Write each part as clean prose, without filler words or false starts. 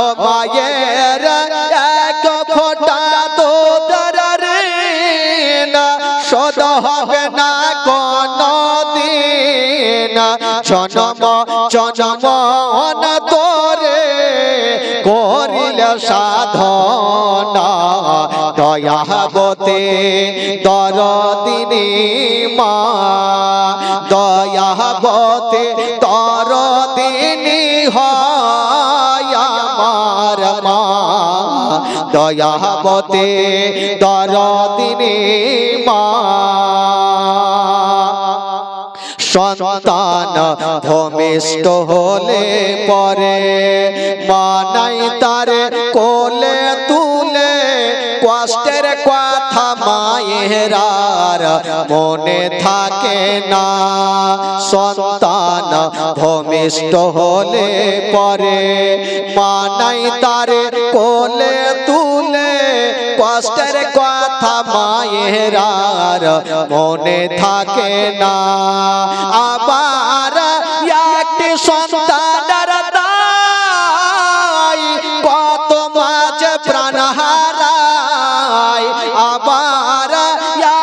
ও মায়ের এক ফোঁটা দুধের ঋণ শোধ হবে না কোনদিন। জনম জনমন তোরে করিলে সাধনা দয়াবতী দরদিনী মা, দয়াবতী দরদিনী হয় আমার মা, দয়াবতী দরদিনী মা। সন্তান ভূমিষ্ঠ হলে পরে মা নাই তারে কোলে তুলে, কষ্টের কথা মায়ের আর মনে থাকে না। সন্তান ভূমিষ্ঠ হলে পরে মা নাই তারে কোলে তুলে, কষ্টের কথা মায়ের আর মনে থাকে না। আবার একটি সন্তানের দায় কত মাঝে প্রাণ হারায়। আবার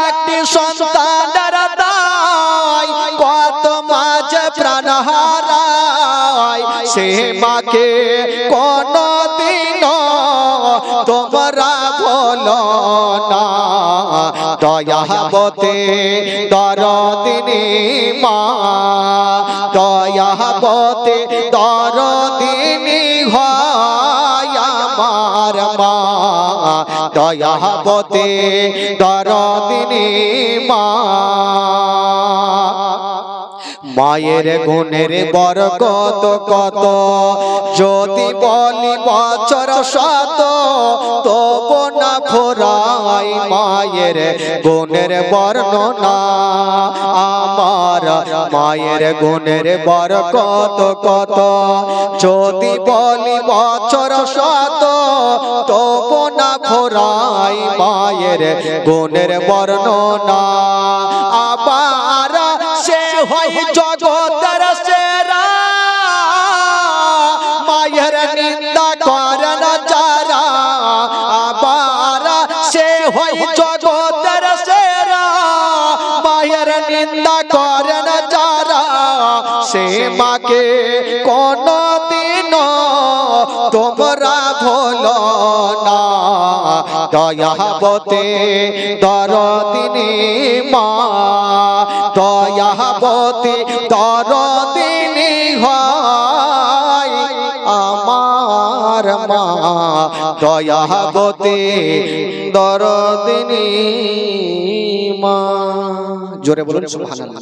একটি সন্তানের দায় কত মাঝে প্রাণ হারায়। সে মাকে কোনদিন তোমরা বলো না, দয়াবতী দরদিনী মা, দয়াবতী দরদিনী হয় আমার মা, দয়াবতী দরদিনী মা। মায়ের গুণের বরকত কত যদি বলি বছর শত, তবু না ফুরাই মায়ের গুণের বর্ণনা আমার। মায়ের গুণের বরকত কত যদি বলি বছর শত, তবু না ফুরাই মায়ের গুণের বর্ণনা। আবার সে হয় জগতের সেরা, মায়ের নিন্দা করে না যারা। আবার সে হয় জগতের সেরা, মায়ের নিন্দা করে না যারা। সে মাকে কোনদিন তোমরা ভুলো না, দয়াবতী দরদিনী মা, দয়াবতী দরদিনী হয় আমার মা, দয়াবতী দরদিনী মা। জোরে বলুন সুবহানাল্লাহ।